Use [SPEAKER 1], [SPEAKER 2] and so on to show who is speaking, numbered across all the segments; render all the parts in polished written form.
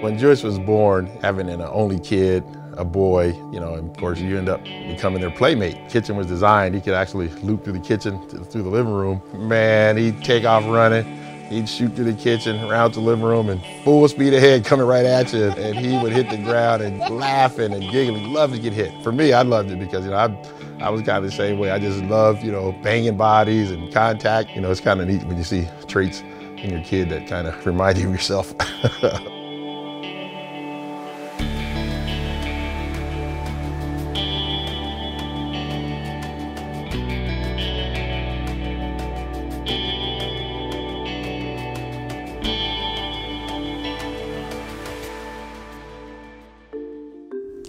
[SPEAKER 1] When Julius was born, having an only kid, a boy, and of course you end up becoming their playmate. The kitchen was designed, he could actually loop through the kitchen, through the living room. Man, he'd take off running. He'd shoot through the kitchen, around the living room, and full speed ahead coming right at you. And he would hit the ground and laughing and giggling. Loved to get hit. For me, I loved it because, I was kind of the same way. I just love, banging bodies and contact. It's kind of neat when you see traits in your kid that kind of remind you of yourself.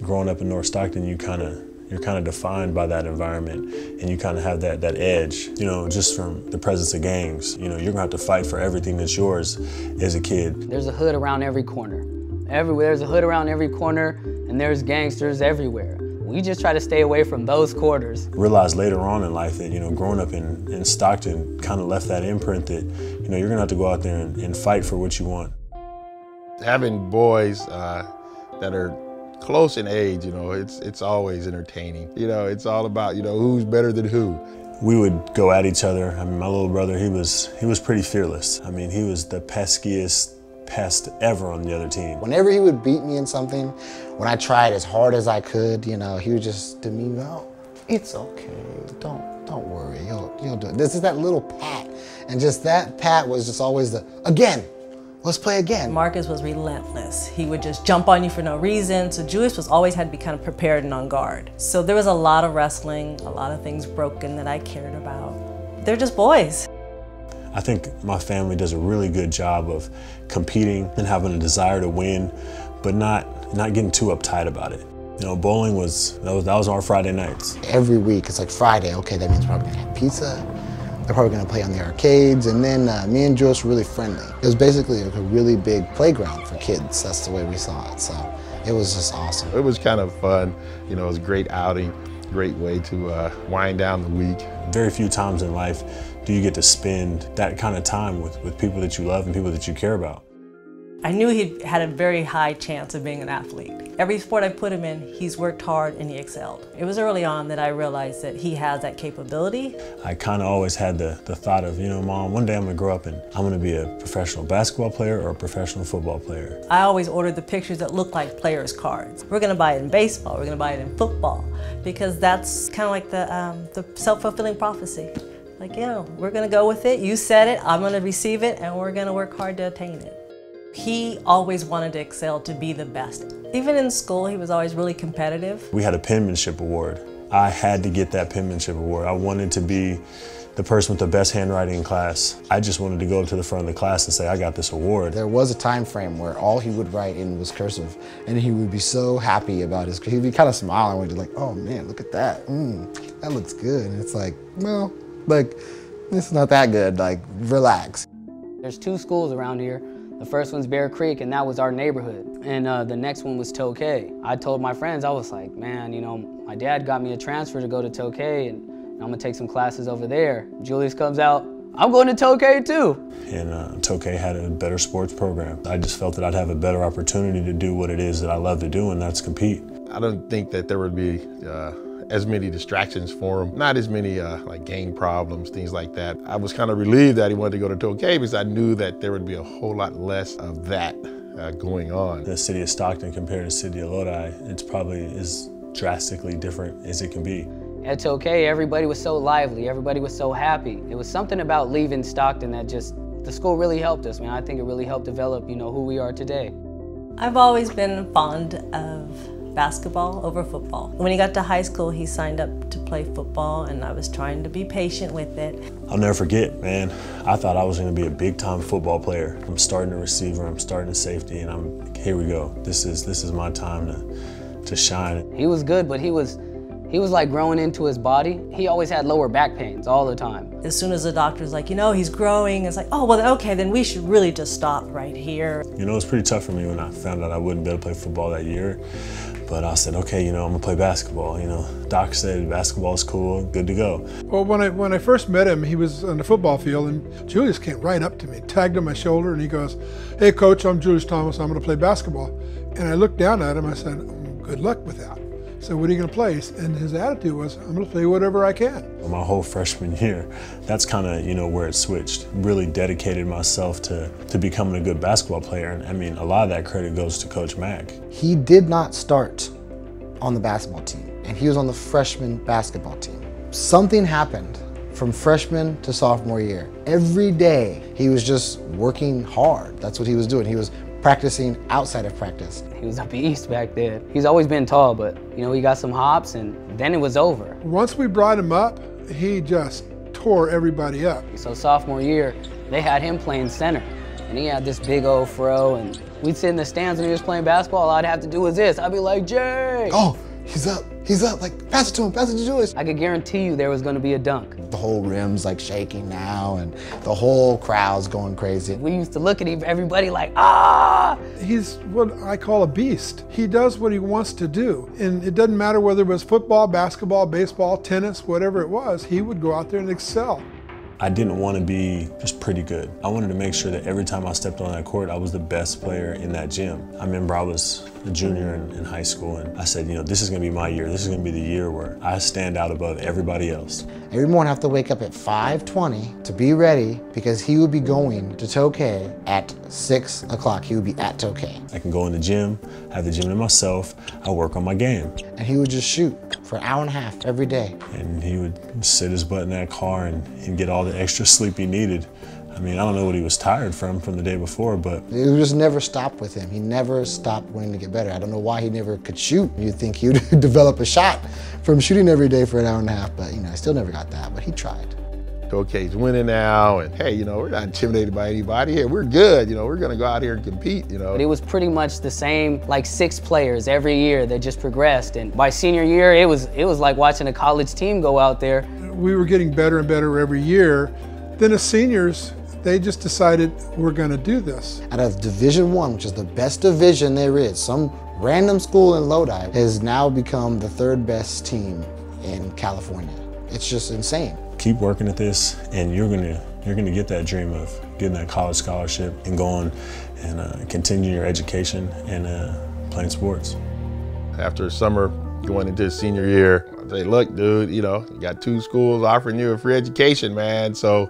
[SPEAKER 2] Growing up in North Stockton, you're kind of defined by that environment, and you kind of have that edge, just from the presence of gangs. You're gonna have to fight for everything that's yours as a kid.
[SPEAKER 3] There's a hood around every corner. There's a hood around every corner, and there's gangsters everywhere. We just try to stay away from those quarters.
[SPEAKER 2] Realized later on in life that, growing up in Stockton kind of left that imprint that, you're gonna have to go out there and fight for what you want.
[SPEAKER 1] Having boys that are close in age, it's always entertaining. It's all about, who's better than who.
[SPEAKER 2] We would go at each other. My little brother, he was pretty fearless. He was the peskiest pest ever on the other team.
[SPEAKER 4] Whenever he would beat me in something, when I tried as hard as I could, he would just demean me, "Oh, it's okay, don't worry, you'll do it." This is that little pat, and just that pat was just always the, again. Let's play again.
[SPEAKER 5] Marcus was relentless. He would just jump on you for no reason. So Julius always had to be kind of prepared and on guard. So there was a lot of wrestling, a lot of things broken that I cared about. They're just boys.
[SPEAKER 2] I think my family does a really good job of competing and having a desire to win, but not getting too uptight about it. Bowling was our Friday nights.
[SPEAKER 4] Every week it's like Friday, okay, that means we're probably gonna have pizza. They're probably gonna play on the arcades, and then me and Julius were really friendly. It was basically like a really big playground for kids. That's the way we saw it, so it was just awesome.
[SPEAKER 1] It was kind of fun, it was a great outing, great way to wind down the week.
[SPEAKER 2] Very few times in life do you get to spend that kind of time with people that you love and people that you care about.
[SPEAKER 5] I knew he had a very high chance of being an athlete. Every sport I put him in, he's worked hard and he excelled. It was early on that I realized that he has that capability.
[SPEAKER 2] I kind of always had the thought of, Mom, one day I'm gonna grow up and I'm gonna be a professional basketball player or a professional football player.
[SPEAKER 5] I always ordered the pictures that looked like players' cards. We're gonna buy it in baseball, we're gonna buy it in football, because that's kind of like the self-fulfilling prophecy. Like, we're gonna go with it, you said it, I'm gonna receive it, and we're gonna work hard to attain it. He always wanted to excel, to be the best. Even in school, he was always really competitive.
[SPEAKER 2] We had a penmanship award. I had to get that penmanship award. I wanted to be the person with the best handwriting in class. I just wanted to go to the front of the class and say, I got this award.
[SPEAKER 4] There was a time frame where all he would write in was cursive, and he would be so happy about his, he'd be kind of smiling when he'd be like, "Oh man, look at that, that looks good." And it's like, well, it's not that good, relax.
[SPEAKER 3] There's 2 schools around here. The first one's Bear Creek, and that was our neighborhood. And the next one was Tokay. I told my friends, I was like, man, my dad got me a transfer to go to Tokay, and I'm gonna take some classes over there. Julius comes out, I'm going to Tokay too.
[SPEAKER 2] And Tokay had a better sports program. I just felt that I'd have a better opportunity to do what it is that I love to do, and that's compete.
[SPEAKER 1] I don't think that there would be as many distractions for him. Not as many gang problems, things like that. I was kind of relieved that he wanted to go to Tokay because I knew that there would be a whole lot less of that going on.
[SPEAKER 2] The city of Stockton compared to the city of Lodi, it's probably as drastically different as it can be.
[SPEAKER 3] At Tokay, everybody was so lively, everybody was so happy. It was something about leaving Stockton that the school really helped us, man. I think it really helped develop, who we are today.
[SPEAKER 5] I've always been fond of basketball over football. When he got to high school, he signed up to play football, and I was trying to be patient with it.
[SPEAKER 2] I'll never forget, man. I thought I was gonna be a big-time football player. I'm starting a receiver, I'm starting a safety, and here we go. This is my time to shine.
[SPEAKER 3] He was good, but he was He was like growing into his body. He always had lower back pains all the time.
[SPEAKER 5] As soon as the doctor's like, you know, he's growing, it's like, oh, well, okay, then we should really just stop right here.
[SPEAKER 2] You know, it was pretty tough for me when I found out I wouldn't be able to play football that year. But I said, okay, you know, I'm gonna play basketball. You know, Doc said basketball is cool, good to go.
[SPEAKER 6] Well, when I first met him, he was on the football field, and Julius came right up to me, tagged on my shoulder, and he goes, "Hey, Coach, I'm Julius Thomas. I'm gonna play basketball." And I looked down at him. I said, "Good luck with that." So what are you going to play? And his attitude was, I'm going to play whatever I can.
[SPEAKER 2] My whole freshman year, that's kind of, you know, where it switched. Really dedicated myself to becoming a good basketball player. And I mean, a lot of that credit goes to Coach Mack.
[SPEAKER 4] He did not start on the basketball team, and he was on the freshman basketball team. Something happened from freshman to sophomore year. Every day, he was just working hard. That's what he was doing. He was practicing outside of practice.
[SPEAKER 3] He was a beast back then. He's always been tall, but you know, he got some hops and then it was over.
[SPEAKER 6] Once we brought him up, he just tore everybody up.
[SPEAKER 3] So sophomore year, they had him playing center, and he had this big old fro, and we'd sit in the stands when he was playing basketball. All I'd have to do was this. I'd be like, Jay!
[SPEAKER 4] Oh, he's up, like, pass it to him, pass it to Julius.
[SPEAKER 3] I could guarantee you there was gonna be a dunk.
[SPEAKER 4] The whole rim's like shaking now, and the whole crowd's going crazy.
[SPEAKER 3] We used to look at everybody like, ah!
[SPEAKER 6] He's what I call a beast. He does what he wants to do. And it doesn't matter whether it was football, basketball, baseball, tennis, whatever it was, he would go out there and excel.
[SPEAKER 2] I didn't want to be just pretty good. I wanted to make sure that every time I stepped on that court, I was the best player in that gym. I remember I was a junior in high school, and I said, you know, this is going to be my year. This is going to be the year where I stand out above everybody else.
[SPEAKER 4] Every morning I have to wake up at 5:20 to be ready, because he would be going to Tokay at 6 o'clock. He would be at Tokay.
[SPEAKER 2] I can go in the gym, have the gym to myself, I work on my game.
[SPEAKER 4] And he would just shoot for an hour and a half every day.
[SPEAKER 2] And he would sit his butt in that car and he'd get all the extra sleep he needed. I mean, I don't know what he was tired from the day before, but
[SPEAKER 4] it just never stopped with him. He never stopped wanting to get better. I don't know why he never could shoot. You'd think he would develop a shot from shooting every day for an hour and a half, but you know, I still never got that, but he tried.
[SPEAKER 1] Okay's winning now, and hey, you know, we're not intimidated by anybody here. We're good, you know, we're gonna go out here and compete, you know.
[SPEAKER 3] But it was pretty much the same, like 6 players every year that just progressed. And by senior year, it was like watching a college team go out there.
[SPEAKER 6] We were getting better and better every year. Then as seniors, they just decided we're gonna do this.
[SPEAKER 4] Out of Division I, which is the best division there is, some random school in Lodi has now become the 3rd best team in California. It's just insane.
[SPEAKER 2] Keep working at this, and you're gonna get that dream of getting that college scholarship and going and continue your education and playing sports.
[SPEAKER 1] After summer, going into his senior year, I say, look, dude, you know, you got 2 schools offering you a free education, man. So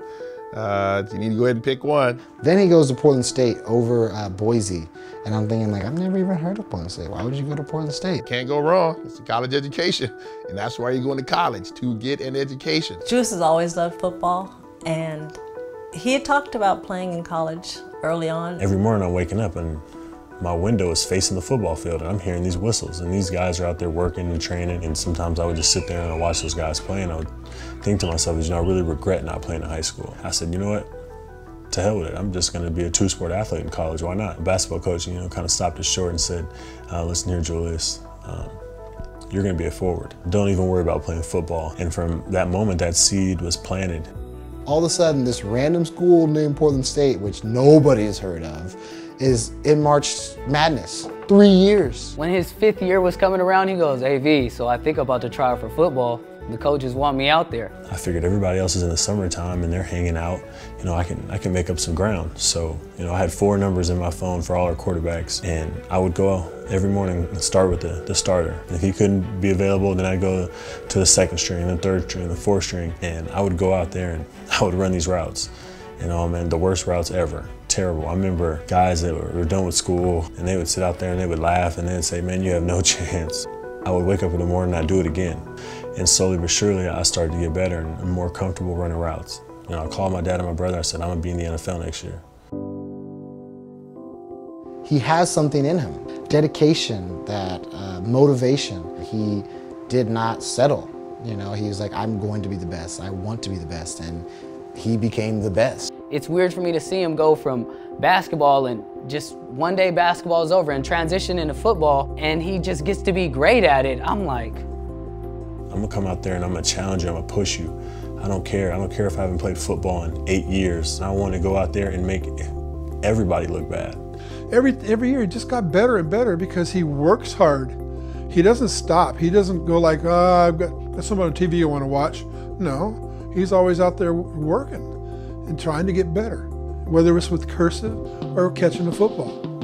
[SPEAKER 1] you need to go ahead and pick one.
[SPEAKER 4] Then he goes to Portland State over Boise. And I'm thinking, like, I've never even heard of Portland State. Why would you go to Portland State?
[SPEAKER 1] Can't go wrong. It's a college education. And that's why you're going to college, to get an education.
[SPEAKER 5] Julius has always loved football, and he had talked about playing in college early on.
[SPEAKER 2] Every morning I'm waking up and my window is facing the football field, and I'm hearing these whistles, and these guys are out there working and training, and sometimes I would just sit there and watch those guys play, and I would think to myself, you know, I really regret not playing in high school. I said, you know what? To hell with it. I'm just going to be a 2-sport athlete in college. Why not? The basketball coach, you know, kind of stopped us short and said, listen here, Julius, you're going to be a forward. Don't even worry about playing football. And from that moment, that seed was planted.
[SPEAKER 4] All of a sudden, this random school named Portland State, which nobody has heard of, is in March Madness. 3 years.
[SPEAKER 3] When his 5th year was coming around, he goes, hey V, so I think about to try out for football. The coaches want me out there.
[SPEAKER 2] I figured everybody else is in the summertime and they're hanging out. You know, I can make up some ground. So, you know, I had 4 numbers in my phone for all our quarterbacks, and I would go out every morning and start with the starter. If he couldn't be available, then I'd go to the 2nd string, the 3rd string, the 4th string, and I would go out there and I would run these routes. And oh man, the worst routes ever. Terrible. I remember guys that were done with school and they would sit out there and they would laugh and they'd say, man, you have no chance. I would wake up in the morning and I'd do it again. And slowly but surely, I started to get better and more comfortable running routes. You know, I called my dad and my brother. I said, I'm gonna be in the NFL next year.
[SPEAKER 4] He has something in him. Dedication, that motivation. He did not settle. You know, he was like, I'm going to be the best. I want to be the best. And he became the best.
[SPEAKER 3] It's weird for me to see him go from basketball and just one day basketball is over and transition into football, and he just gets to be great at it. I'm like,
[SPEAKER 2] I'm gonna come out there and I'm gonna challenge you, I'm gonna push you. I don't care. I don't care if I haven't played football in 8 years. I want to go out there and make everybody look bad.
[SPEAKER 6] Every year he just got better and better because he works hard. He doesn't stop. He doesn't go like, I've got someone on TV I want to watch. No, he's always out there working and trying to get better, whether it's with cursive or catching the football.